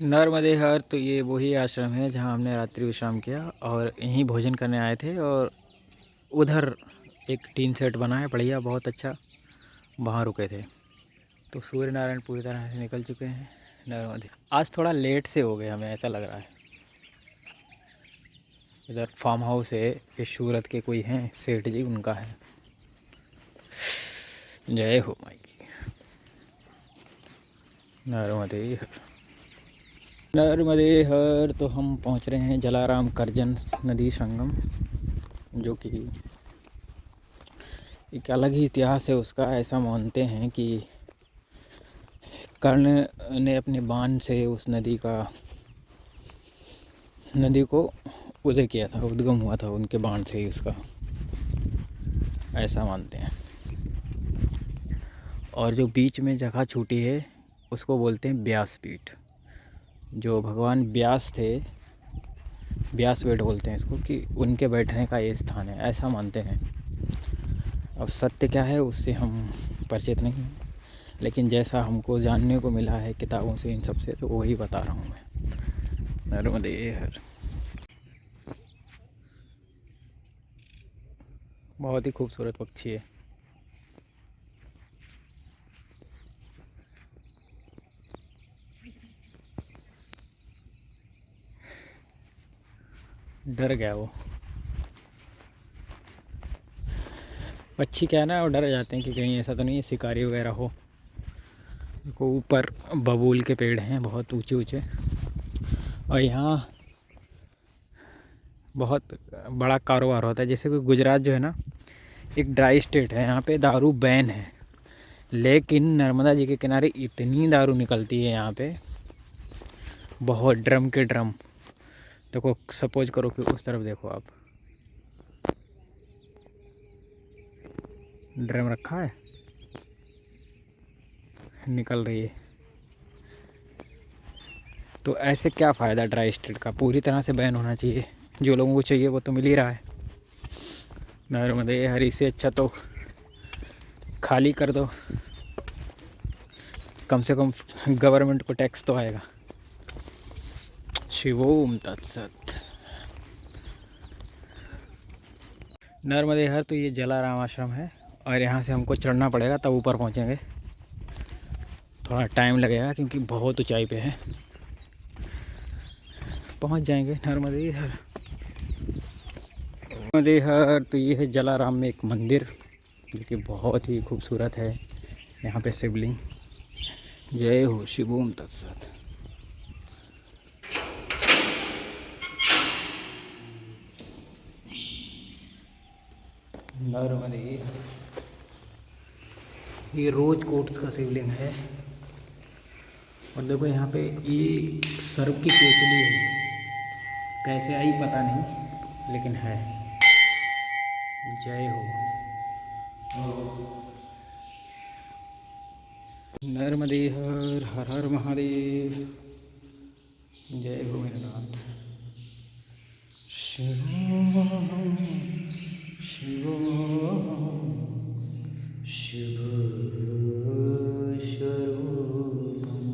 नर्मदे हर तो ये वही आश्रम है जहाँ हमने रात्रि विश्राम किया और यहीं भोजन करने आए थे। और उधर एक टीन सेट बना है बढ़िया, बहुत अच्छा, वहाँ रुके थे। तो सूर्य नारायण पूरी तरह से निकल चुके हैं नर्मदे। आज थोड़ा लेट से हो गए, हमें ऐसा लग रहा है। इधर फार्म हाउस है, ये सूरत के कोई हैं सेठ जी, उनका है। जय हो माई की। नर्मदे हर, नर्मदे हर। तो हम पहुंच रहे हैं जलाराम करजन नदी संगम, जो कि एक अलग ही इतिहास है उसका। ऐसा मानते हैं कि कर्ण ने अपने बाण से उस नदी को उदय किया था, उद्गम हुआ था उनके बाण से ही उसका, ऐसा मानते हैं। और जो बीच में जगह छूटी है उसको बोलते हैं व्यासपीठ। जो भगवान व्यास थे, व्यासपीठ बोलते हैं इसको, कि उनके बैठने का ये स्थान है, ऐसा मानते हैं। अब सत्य क्या है उससे हम परिचित नहीं हैं, लेकिन जैसा हमको जानने को मिला है किताबों से, इन सब से, तो वही बता रहा हूँ मैं। नर्मदे हर। बहुत ही खूबसूरत पक्षी है। डर गया वो पक्षी, क्या है ना, वो डर जाते हैं कि कहीं ऐसा तो नहीं है शिकारी वगैरह हो। देखो ऊपर बबूल के पेड़ हैं बहुत ऊंचे ऊंचे, और यहाँ बहुत बड़ा कारोबार होता है। जैसे कि गुजरात जो है ना, एक ड्राई स्टेट है, यहाँ पे दारू बैन है, लेकिन नर्मदा जी के किनारे इतनी दारू निकलती है यहाँ पे, बहुत ड्रम के ड्रम। देखो सपोज करो कि उस तरफ देखो आप, ड्रम रखा है, निकल रही है। तो ऐसे क्या फ़ायदा ड्राई स्टेट का, पूरी तरह से बैन होना चाहिए। जो लोगों को चाहिए वो तो मिल ही रहा है। नर्मदे हरी से अच्छा तो खाली कर दो, कम से कम गवर्नमेंट को टैक्स तो आएगा। शिवोम तत्सत। नर्मदे हर तो ये जलाराम आश्रम है, और यहाँ से हमको चढ़ना पड़ेगा तब ऊपर पहुँचेंगे। थोड़ा टाइम लगेगा क्योंकि बहुत ऊंचाई पे है। पहुँच जाएंगे नर्मदे हर। नर्मदे हर तो ये है जलाराम में एक मंदिर, जो कि बहुत ही खूबसूरत है। यहाँ पे शिवलिंग। जय हो शिवोम तत्सत। नर्मदे, ये रोज कोट्स का शिवलिंग है। और देखो यहाँ पे ये सर्प की केचली है, कैसे आई पता नहीं, लेकिन है। जय हो। नर्मदे हर, हर हर महादेव। जय हो मेरे नाथ। शिवोहम शिवोहम शिव स्वरूपम।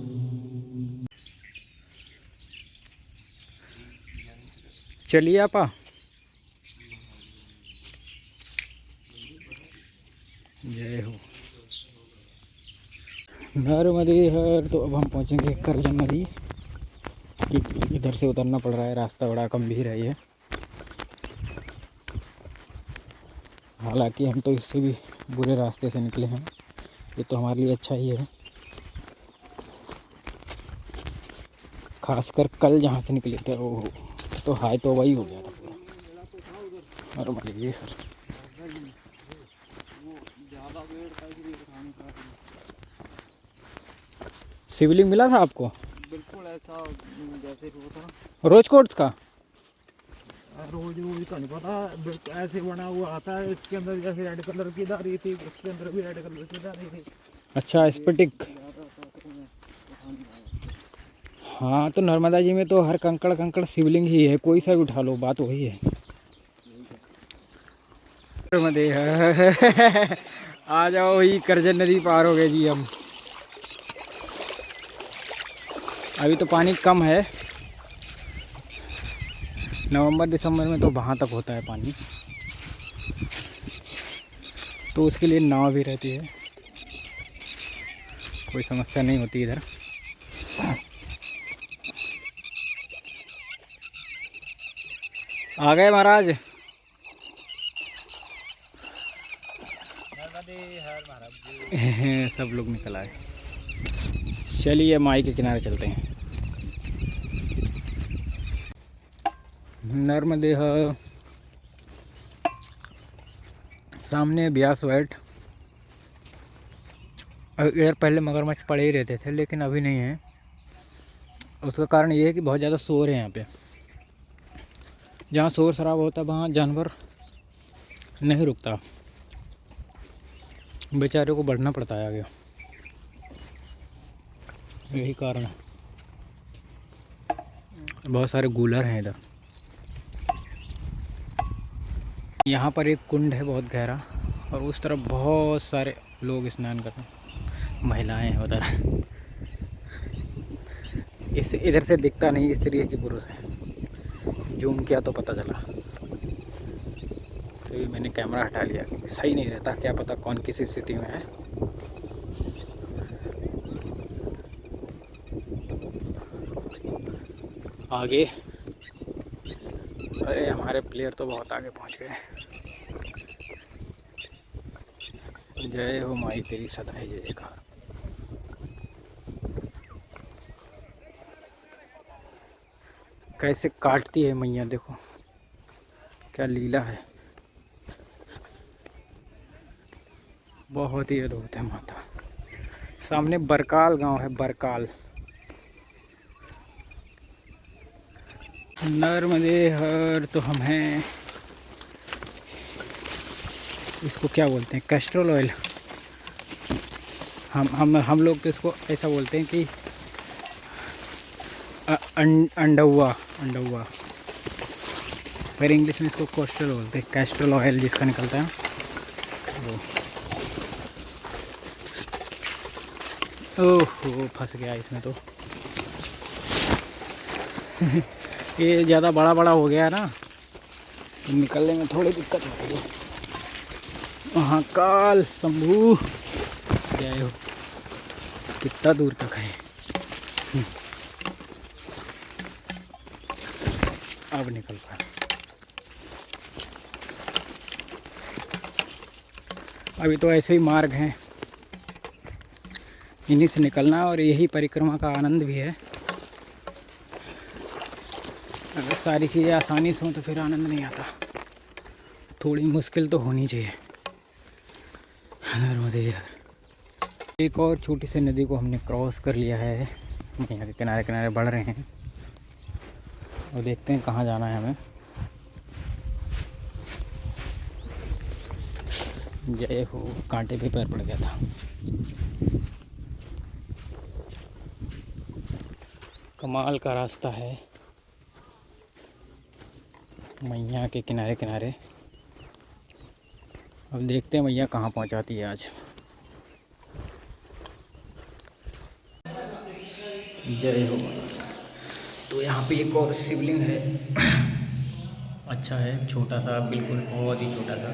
चलिए आपा। जय हो। नर्मदे हर तो अब हम पहुंचेंगे करजन नदी, क्योंकि इधर से उतरना पड़ रहा है, रास्ता बड़ा गंभीर है ये। हालांकि हम तो इससे भी बुरे रास्ते से निकले हैं, ये तो हमारे लिए अच्छा ही है। खासकर कल जहाँ से निकले थे वो तो हाय तो वही हो गया था पूरा। नर्मदे हर। शिवलिंग मिला था आपको? बिल्कुल ऐसा जैसे होता ना, रोज कोट्स का। रोज रोज का नहीं पता, ऐसे बना हुआ आता है। इसके अंदर जैसे रेड कलर की धारी थी, उसके अंदर भी रेड कलर की धारी थी। अच्छा स्फटिक। हाँ तो नर्मदा जी में तो हर कंकड़ कंकड़ शिवलिंग ही है, कोई सा भी उठा लो, बात वही है। नर्मदे हर। आ जाओ, ही करजन नदी पार हो गए जी हम। अभी तो पानी कम है, नवंबर दिसंबर में तो वहाँ तक होता है पानी, तो उसके लिए नाव भी रहती है, कोई समस्या नहीं होती इधर। आ गए महाराज। सब लोग निकल आए। चलिए माई के किनारे चलते हैं। नर्मदे सामने ब्यास वाइट। इधर पहले मगरमच्छ पड़े ही रहते थे, लेकिन अभी नहीं है। उसका कारण ये है कि बहुत ज़्यादा शोर है यहाँ पे। जहाँ शोर शराबा होता है वहाँ जानवर नहीं रुकता, बेचारे को बढ़ना पड़ता है आगे, यही कारण है। बहुत सारे गूलर हैं इधर। यहाँ पर एक कुंड है बहुत गहरा, और उस तरफ बहुत सारे लोग स्नान करते हैं, महिलाएं हैं उधर। इस इधर से दिखता नहीं स्त्री है कि पुरुष है, जूम किया तो पता चला, तो मैंने कैमरा हटा लिया क्योंकि सही नहीं रहता, क्या पता कौन किस स्थिति में है। आगे, अरे हमारे प्लेयर तो बहुत आगे पहुंच गए। जय हो माई तेरी सदा ही जयकार। कैसे काटती है मैया, देखो क्या लीला है, बहुत ही अद्भुत है माता। सामने बरकाल गांव है, बरकाल। नर्मदे हर तो हम हैं, इसको क्या बोलते हैं, कैस्ट्रोल ऑयल। हम लोग तो इसको ऐसा बोलते हैं कि अंडौआ, अंडौआ, फिर इंग्लिश में इसको कैस्ट्रोल बोलते हैं। कैस्ट्रोल ऑयल जिसका निकलता है वो। ओह फंस गया इसमें तो। ये ज़्यादा बड़ा बड़ा हो गया ना, तो निकलने में थोड़ी दिक्कत हो रही है। महाकाल शंभू जय हो। कितना दूर तक है, अब निकल पाए। अभी तो ऐसे ही मार्ग हैं, इन्हीं से निकलना, और यही परिक्रमा का आनंद भी है। अगर सारी चीज़ें आसानी से हों तो फिर आनंद नहीं आता, थोड़ी मुश्किल तो होनी चाहिए। नर्मदे यार। एक और छोटी सी नदी को हमने क्रॉस कर लिया है, यहाँ के किनारे किनारे बढ़ रहे हैं, और देखते हैं कहाँ जाना है हमें। जय हो, कांटे पे पैर पड़ गया था। कमाल का रास्ता है मैया के किनारे किनारे। अब देखते हैं मैया कहाँ पहुँचाती है आज। जय हो। तो यहाँ पे एक और शिवलिंग है, अच्छा है, छोटा सा, बिल्कुल बहुत ही छोटा सा।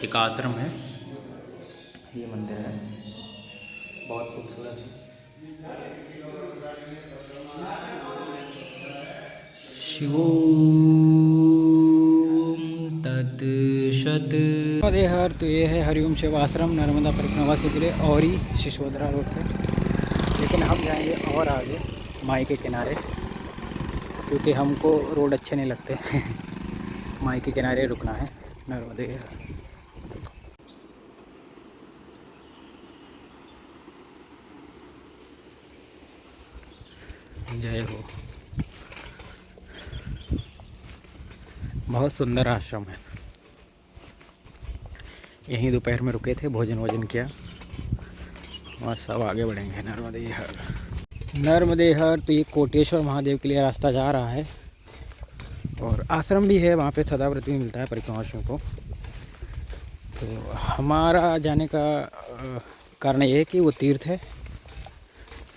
एक आश्रम है, ये मंदिर है, बहुत खूबसूरत है। शिवोम तत्सत। हर तो ये है हरिओम शिव आश्रम, नर्मदा परिक्रमा से गिरे और ही शिशोधरा रोड पे। लेकिन हम जाएंगे और आगे माई के किनारे, क्योंकि हमको रोड अच्छे नहीं लगते। माई के किनारे रुकना है। नर्मदे जय हो। बहुत सुंदर आश्रम है। यहीं दोपहर में रुके थे, भोजन वोजन किया, और सब आगे बढ़ेंगे। नर्मदे हर, नर्मदे हर। तो ये कोटेश्वर महादेव के लिए रास्ता जा रहा है, और आश्रम भी है वहाँ पे, सदाव्रत भी मिलता है परिक्रमार्थियों को। तो हमारा जाने का कारण ये है कि वो तीर्थ है,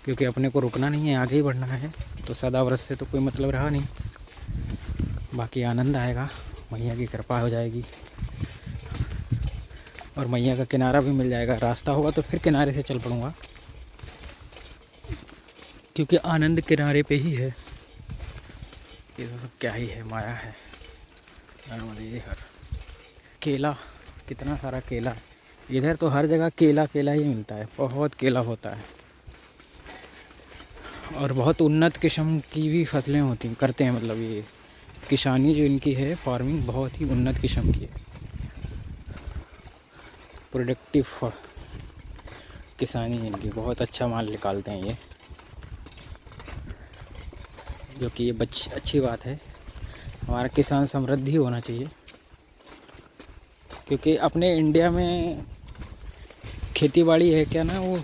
क्योंकि अपने को रुकना नहीं है, आगे ही बढ़ना है। तो सदाव्रत से तो कोई मतलब रहा नहीं। बाकी आनंद आएगा, मैया की कृपा हो जाएगी और मैया का किनारा भी मिल जाएगा। रास्ता होगा तो फिर किनारे से चल पड़ूँगा, क्योंकि आनंद किनारे पे ही है। ये तो सब क्या ही है, माया है। नर्मदे हर। केला, कितना सारा केला। इधर तो हर जगह केला केला ही मिलता है, बहुत केला होता है। और बहुत उन्नत किस्म की भी फसलें होती करते हैं, मतलब ये किसानी जो इनकी है, फार्मिंग बहुत ही उन्नत किस्म की है। प्रोडक्टिव किसानी इनकी, बहुत अच्छा माल निकालते हैं ये, जो कि ये अच्छी बात है। हमारा किसान समृद्धि होना चाहिए, क्योंकि अपने इंडिया में खेती बाड़ी है क्या ना, वो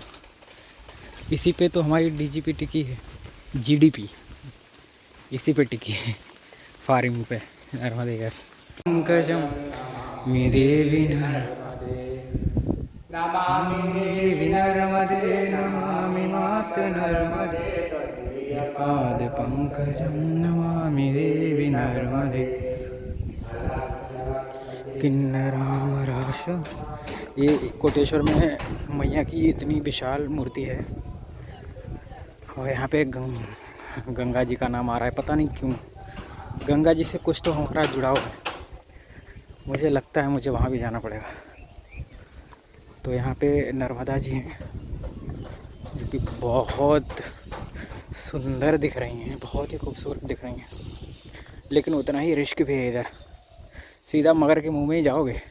इसी पे तो हमारी डीजीपी टिकी है, जीडीपी इसी पे टिकी है, फार्मिंग पे। नर्मदे हर। पंकजम देवी नर्मदे नमामि मातु नर्मदे पाद पंकजम नमामि देवी नर्मदे किन्नराम राश। ये कोटेश्वर में मैया की इतनी विशाल मूर्ति है, और यहाँ पे गंगा जी का नाम आ रहा है, पता नहीं क्यों। गंगा जी से कुछ तो हमारा जुड़ाव है, मुझे लगता है मुझे वहाँ भी जाना पड़ेगा। तो यहाँ पे नर्मदा जी हैं, जो कि बहुत सुंदर दिख रही हैं, बहुत ही खूबसूरत दिख रही हैं, लेकिन उतना ही रिस्क भी है इधर। सीधा मगर के मुंह में ही जाओगे,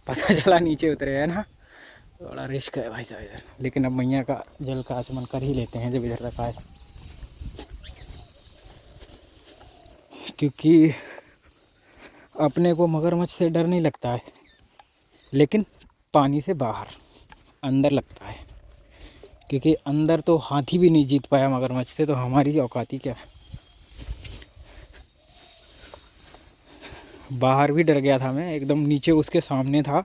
पता चला नीचे उतरे, है ना, बड़ा रिस्क है भाई साहब इधर। लेकिन अब मैया का जल का आचमन कर ही लेते हैं जब इधर तक आए, क्योंकि अपने को मगरमच्छ से डर नहीं लगता है, लेकिन पानी से बाहर अंदर लगता है, क्योंकि अंदर तो हाथी भी नहीं जीत पाया मगरमच्छ से, तो हमारी औकाती क्या है। बाहर भी डर गया था मैं, एकदम नीचे उसके सामने था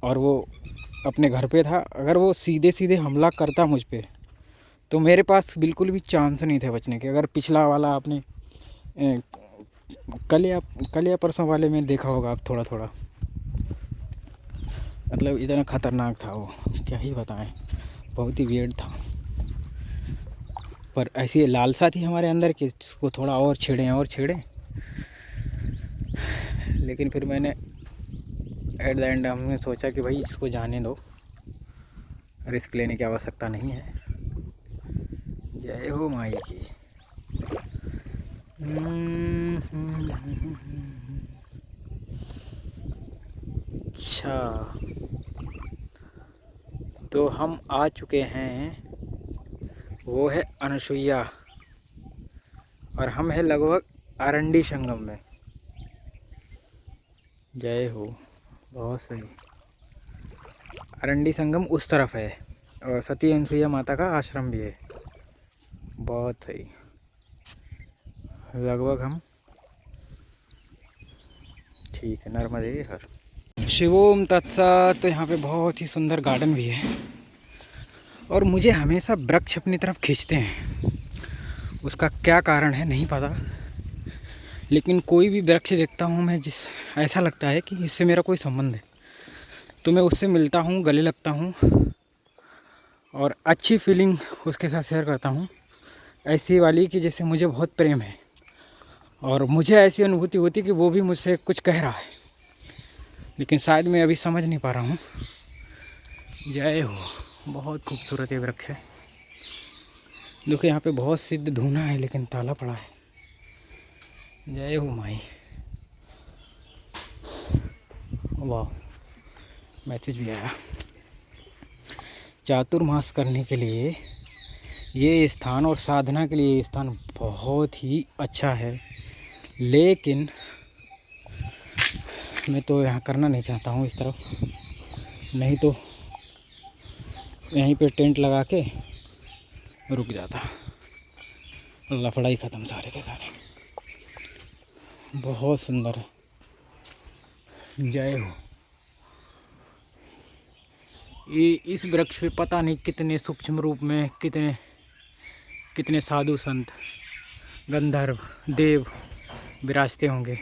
और वो अपने घर पे था। अगर वो सीधे सीधे हमला करता मुझ पे, तो मेरे पास बिल्कुल भी चांस नहीं थे बचने के। अगर पिछला वाला आपने कल या परसों वाले में देखा होगा आप, थोड़ा थोड़ा, मतलब इतना ख़तरनाक था वो, क्या ही बताएं, बहुत ही वियर्ड था। पर ऐसी लालसा थी हमारे अंदर कि इसको थोड़ा और छेड़ें, लेकिन फिर मैंने एट द एंड हमने सोचा कि भाई इसको जाने दो, रिस्क लेने की आवश्यकता नहीं है। जय हो माई की। अच्छा, तो हम आ चुके हैं, वो है अनसुईया, और हम हैं लगभग अरंडी संगम में। जय हो, बहुत सही। अरंडी संगम उस तरफ है, और सती अनसुईया माता का आश्रम भी है। बहुत सही। लगभग हम ठीक है। नर्मदे हर। शिवोम तत्सत। तो यहाँ पे बहुत ही सुंदर गार्डन भी है, और मुझे हमेशा वृक्ष अपनी तरफ खींचते हैं। उसका क्या कारण है नहीं पता, लेकिन कोई भी वृक्ष देखता हूँ मैं, ऐसा लगता है कि इससे मेरा कोई संबंध है, तो मैं उससे मिलता हूँ, गले लगता हूँ, और अच्छी फीलिंग उसके साथ शेयर करता हूँ, ऐसी वाली कि जैसे मुझे बहुत प्रेम है, और मुझे ऐसी अनुभूति होती कि वो भी मुझसे कुछ कह रहा है, लेकिन शायद मैं अभी समझ नहीं पा रहा हूँ। जय हो। बहुत खूबसूरत ये वृक्ष है। देखो यहाँ पे बहुत सिद्ध धूना है, लेकिन ताला पड़ा है। जय हो माई। वाह, मैसेज भी आया। चातुर्मास करने के लिए ये स्थान और साधना के लिए ये स्थान बहुत ही अच्छा है, लेकिन मैं तो यहाँ करना नहीं चाहता हूँ इस तरफ, नहीं तो यहीं पे टेंट लगा के रुक जाता, लफड़ा ही ख़त्म सारे के सारे। बहुत सुंदर है। जय हो। ये इस वृक्ष पे पता नहीं कितने सूक्ष्म रूप में, कितने कितने साधु संत, गंधर्व, देव विराजते होंगे।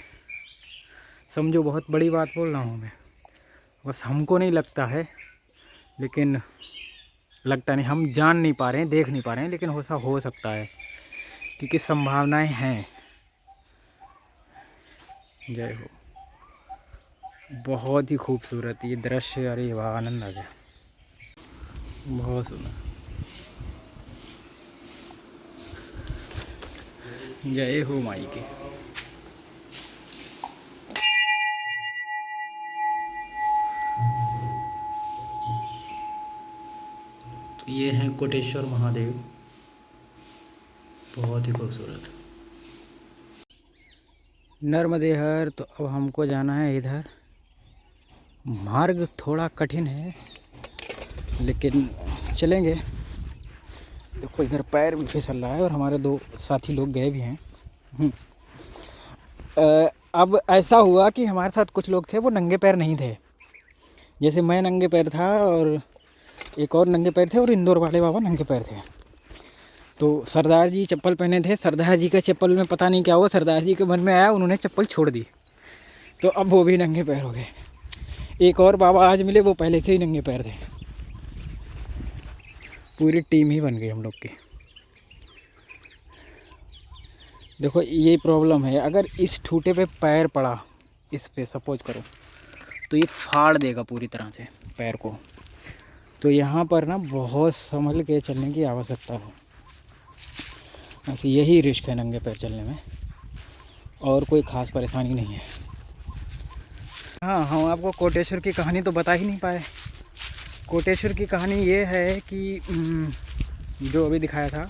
समझो बहुत बड़ी बात बोल रहा हूँ मैं, बस हमको नहीं लगता है, लेकिन लगता नहीं, हम जान नहीं पा रहे हैं, देख नहीं पा रहे हैं, लेकिन ऐसा हो सकता है क्योंकि संभावनाएं हैं। जय हो। बहुत ही खूबसूरत ये दृश्य, अरे वाह, आनंद आ गया, बहुत सुंदर। जय हो माई के। तो ये हैं कोटेश्वर महादेव, बहुत ही खूबसूरत। नर्मदेहर। तो अब हमको जाना है इधर, मार्ग थोड़ा कठिन है लेकिन चलेंगे। देखो इधर पैर भी फिसल रहा है और हमारे दो साथी लोग गए भी हैं। अब ऐसा हुआ कि हमारे साथ कुछ लोग थे वो नंगे पैर नहीं थे, जैसे मैं नंगे पैर था और एक और नंगे पैर थे और इंदौर वाले बाबा नंगे पैर थे। तो सरदार जी चप्पल पहने थे, सरदार जी के चप्पल में पता नहीं क्या हुआ, सरदार जी के मन में आया, उन्होंने चप्पल छोड़ दी, तो अब वो भी नंगे पैर हो गए। एक और बाबा आज मिले, वो पहले से ही नंगे पैर थे। पूरी टीम ही बन गई हम लोग की। देखो ये प्रॉब्लम है, अगर इस ठूटे पे पैर पड़ा, इस पे सपोज करो, तो ये फाड़ देगा पूरी तरह से पैर को। तो यहाँ पर ना बहुत संभल के चलने की आवश्यकता है। ऐसे यही रिस्क है नंगे पैर चलने में, और कोई ख़ास परेशानी नहीं है। हाँ, हम आपको कोटेश्वर की कहानी तो बता ही नहीं पाए। कोटेश्वर की कहानी ये है कि जो अभी दिखाया था,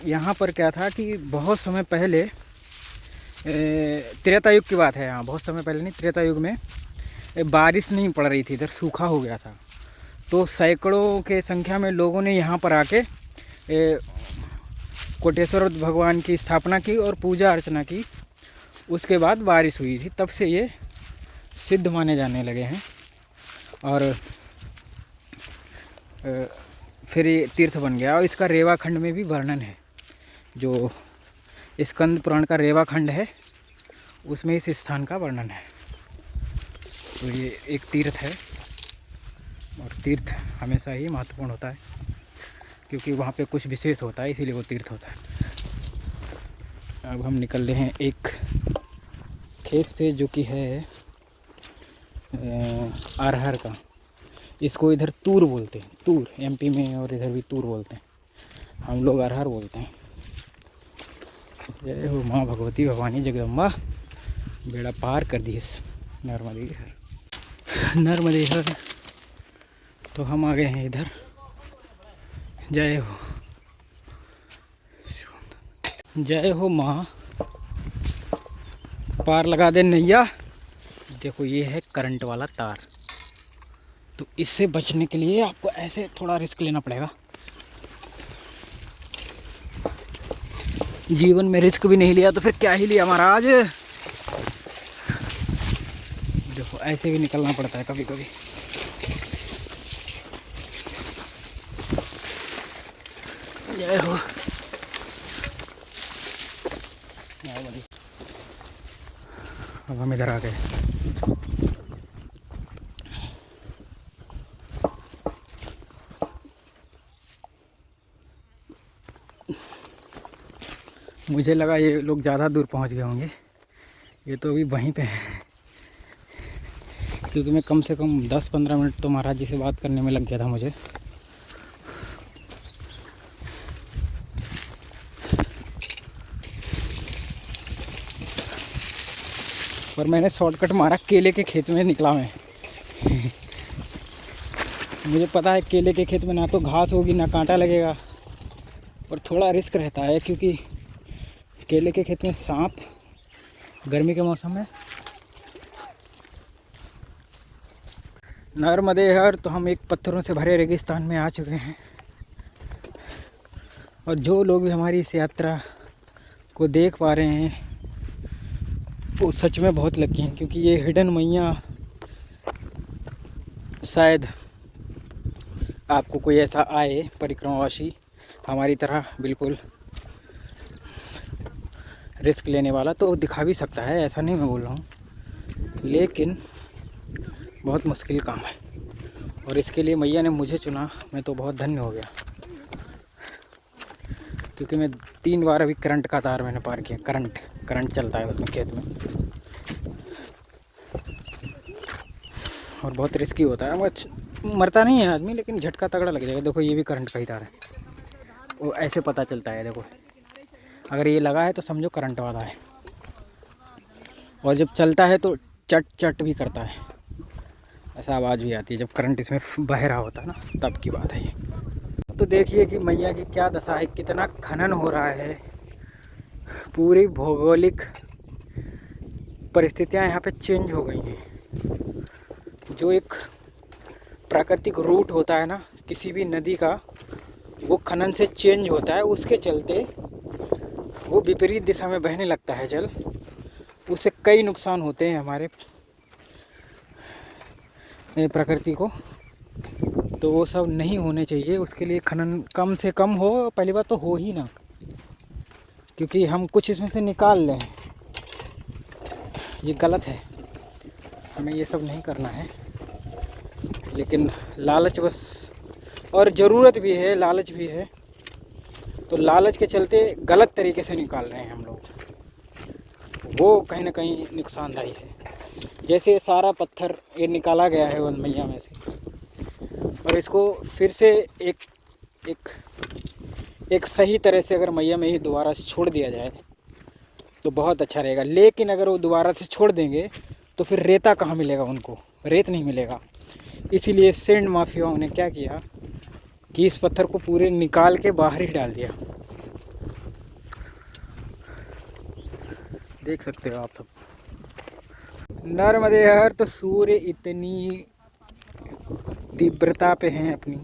यहाँ पर क्या था कि बहुत समय पहले, त्रेता युग की बात है, यहाँ बहुत समय पहले नहीं, त्रेता युग में बारिश नहीं पड़ रही थी, इधर सूखा हो गया था। तो सैकड़ों के संख्या में लोगों ने यहाँ पर आके कोटेश्वर भगवान की स्थापना की और पूजा अर्चना की। उसके बाद बारिश हुई थी, तब से ये सिद्ध माने जाने लगे हैं। और फिर ये तीर्थ बन गया। और इसका रेवाखंड में भी वर्णन है, जो स्कंद पुराण का रेवाखंड है उसमें इस स्थान का वर्णन है। तो ये एक तीर्थ है, और तीर्थ हमेशा ही महत्वपूर्ण होता है क्योंकि वहाँ पे कुछ विशेष होता है, इसीलिए वो तीर्थ होता है। अब हम निकल रहे हैं एक खेत से जो कि है अरहर का। इसको इधर तूर बोलते हैं, तूर एमपी में, और इधर भी तूर बोलते हैं, हम लोग अरहर बोलते हैं। जय हो माँ भगवती भवानी जगदम्बा, बेड़ा पार कर दी इस नर्मदेहर। तो हम आ गए हैं इधर। जय हो, जय हो माँ, पार लगा दे नैया। देखो ये है करंट वाला तार, तो इससे बचने के लिए आपको ऐसे थोड़ा रिस्क लेना पड़ेगा। जीवन में रिस्क भी नहीं लिया तो फिर क्या ही लिया महाराज। देखो ऐसे भी निकलना पड़ता है कभी कभी। जय हो। अब हम इधर आ गए। मुझे लगा ये लोग ज़्यादा दूर पहुंच गए होंगे, ये तो अभी वहीं पे है। क्योंकि मैं कम से कम 10-15 मिनट तो महाराज जी से बात करने में लग गया था मुझे। और मैंने शॉर्टकट मारा, केले के खेत में निकला मैं। मुझे पता है केले के खेत में ना तो घास होगी ना कांटा लगेगा, और थोड़ा रिस्क रहता है क्योंकि केले के खेत में सांप गर्मी के मौसम में। नर्मदेहर। तो हम एक पत्थरों से भरे रेगिस्तान में आ चुके हैं, और जो लोग भी हमारी इस यात्रा को देख पा रहे हैं वो सच में बहुत लकी हैं, क्योंकि ये हिडन मैया शायद आपको कोई ऐसा आए परिक्रमावासी हमारी तरह बिल्कुल रिस्क लेने वाला तो दिखा भी सकता है, ऐसा नहीं मैं बोल रहा हूँ, लेकिन बहुत मुश्किल काम है और इसके लिए मैया ने मुझे चुना। मैं तो बहुत धन्य हो गया, क्योंकि मैं 3 बार अभी करंट का तार मैंने पार किया। करंट चलता है उसमें खेत में और बहुत रिस्की होता है। मरता नहीं है आदमी, लेकिन झटका तगड़ा लग जाएगा। देखो ये भी करंट का ही तार है, वो ऐसे पता चलता है। देखो अगर ये लगा है तो समझो करंट वाला है, और जब चलता है तो चट चट भी करता है, ऐसा आवाज़ भी आती है जब करंट इसमें बह रहा होता है ना, तब की बात है ये। तो देखिए कि मैया की क्या दशा है, कितना खनन हो रहा है। पूरी भौगोलिक परिस्थितियाँ यहाँ पे चेंज हो गई हैं। जो एक प्राकृतिक रूट होता है ना किसी भी नदी का, वो खनन से चेंज होता है। उसके चलते वो विपरीत दिशा में बहने लगता है जल, उससे कई नुकसान होते हैं हमारे प्रकृति को। तो वो सब नहीं होने चाहिए। उसके लिए खनन कम से कम हो, पहली बात तो हो ही ना, क्योंकि हम कुछ इसमें से निकाल लें, ये गलत है। हमें ये सब नहीं करना है, लेकिन लालच बस, और ज़रूरत भी है, लालच भी है, तो लालच के चलते गलत तरीके से निकाल रहे हैं हम लोग, वो कहीं ना कहीं नुकसानदायी है। जैसे सारा पत्थर ये निकाला गया है वन मैया में से, और इसको फिर से एक सही तरह से अगर मैया में ही दोबारा से छोड़ दिया जाए तो बहुत अच्छा रहेगा। लेकिन अगर वो दोबारा से छोड़ देंगे तो फिर रेता कहाँ मिलेगा उनको, रेत नहीं मिलेगा। इसीलिए सैंड माफियाओं ने क्या किया कि इस पत्थर को पूरे निकाल के बाहर ही डाल दिया। देख सकते हो आप सब। नर्मदे हर तो सूर्य इतनी तीव्रता पे हैं अपनी,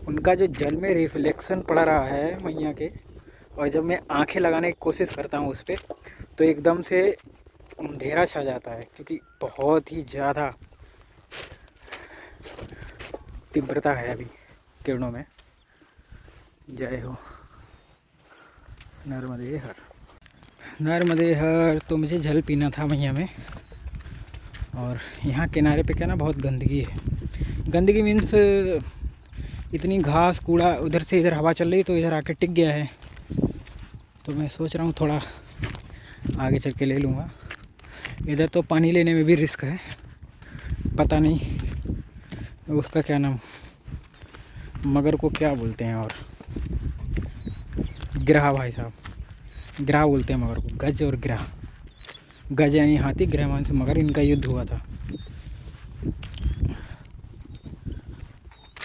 उनका जो जल में रिफ्लेक्शन पड़ रहा है मैया के, और जब मैं आंखें लगाने की कोशिश करता हूँ उस पर तो एकदम से अंधेरा छा जाता है, क्योंकि बहुत ही ज़्यादा तीव्रता है अभी किरणों में। जय हो नर्मदे हर। नर्मदे हर। तो मुझे जल पीना था मैया में, और यहाँ किनारे पे क्या ना बहुत गंदगी है। गंदगी मीन्स इतनी घास कूड़ा, उधर से इधर हवा चल रही तो इधर आके टिक गया है। तो मैं सोच रहा हूँ थोड़ा आगे चल के ले लूँगा। इधर तो पानी लेने में भी रिस्क है, पता नहीं उसका क्या नाम, मगर को क्या बोलते हैं, और गिरहा भाई साहब, गिरहा बोलते हैं मगर को, गज और गिरहा। गज यानी हाथी, गिरहा मान से मगर, इनका युद्ध हुआ था।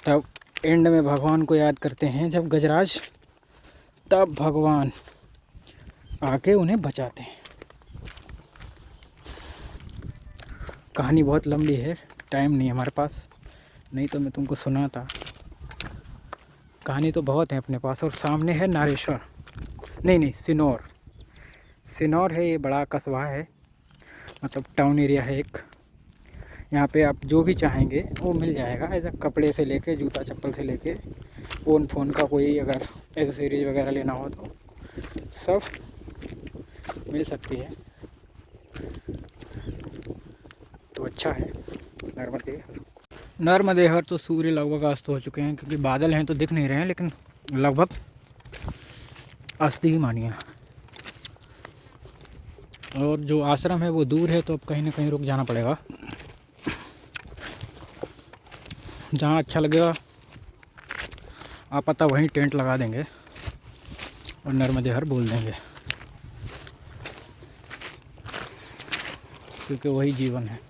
तब एंड में भगवान को याद करते हैं जब गजराज, तब भगवान आके उन्हें बचाते हैं। कहानी बहुत लंबी है, टाइम नहीं हमारे पास, नहीं तो मैं तुमको सुनाता। कहानी तो बहुत है अपने पास। और सामने है नारेश्वर, नहीं सिनौर है। ये बड़ा कस्बा है, मतलब टाउन एरिया है एक। यहाँ पे आप जो भी चाहेंगे वो मिल जाएगा, ऐसा कपड़े से लेके जूता चप्पल से लेके फ़ोन का कोई अगर एक्सेसरीज वगैरह लेना हो तो सब मिल सकती है। तो अच्छा है नर्मदे हर। तो सूर्य लगभग अस्त हो चुके हैं, क्योंकि बादल हैं तो दिख नहीं रहे हैं, लेकिन लगभग अस्त ही मानिए। और जो आश्रम है वो दूर है, तो अब कहीं ना कहीं रुक जाना पड़ेगा। जहाँ अच्छा लगेगा आप पता वहीं टेंट लगा देंगे और नर्मदे हर बोल देंगे, क्योंकि वही जीवन है।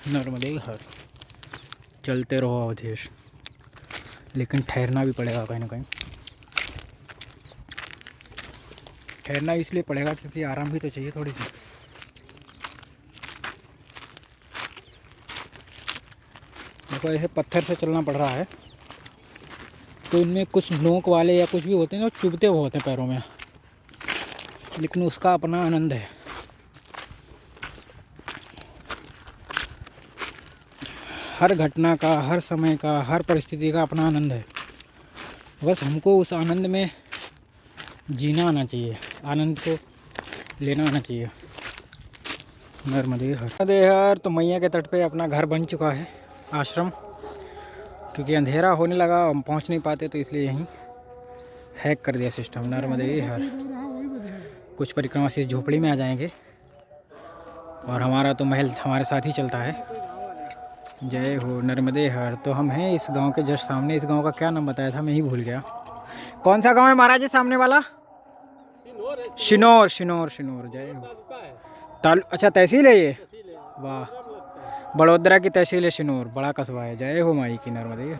नर्मदे हर। चलते रहो अवधेश, लेकिन ठहरना भी पड़ेगा कहीं ना कहीं। ठहरना इसलिए पड़ेगा क्योंकि आराम भी तो चाहिए थोड़ी सी। देखो ऐसे पत्थर से चलना पड़ रहा है, तो इनमें कुछ नोक वाले या कुछ भी होते हैं जो चुभते बहुत हैं पैरों में, लेकिन उसका अपना आनंद है। हर घटना का, हर समय का, हर परिस्थिति का अपना आनंद है। बस हमको उस आनंद में जीना आना चाहिए, आनंद को लेना आना चाहिए। नर्मदे हर तो मैया के तट पे अपना घर बन चुका है, आश्रम। क्योंकि अंधेरा होने लगा, हम पहुंच नहीं पाते, तो इसलिए यहीं हैक कर दिया सिस्टम। नर्मदे हर। कुछ परिक्रमा से इस झोपड़ी में आ जाएंगे और हमारा तो महल हमारे साथ ही चलता है। जय हो नर्मदे हर। तो हम हैं इस गांव के जस्ट सामने। इस गांव का क्या नाम बताया था, मैं ही भूल गया। कौन सा गांव है महाराज जी सामने वाला? शिनोर। शिनोर शिनोर। जय हो। अच्छा तहसील है ये? वाह, बड़ोदरा की तहसील है शिनोर, बड़ा कस्बा है। जय हो माई की नर्मदे।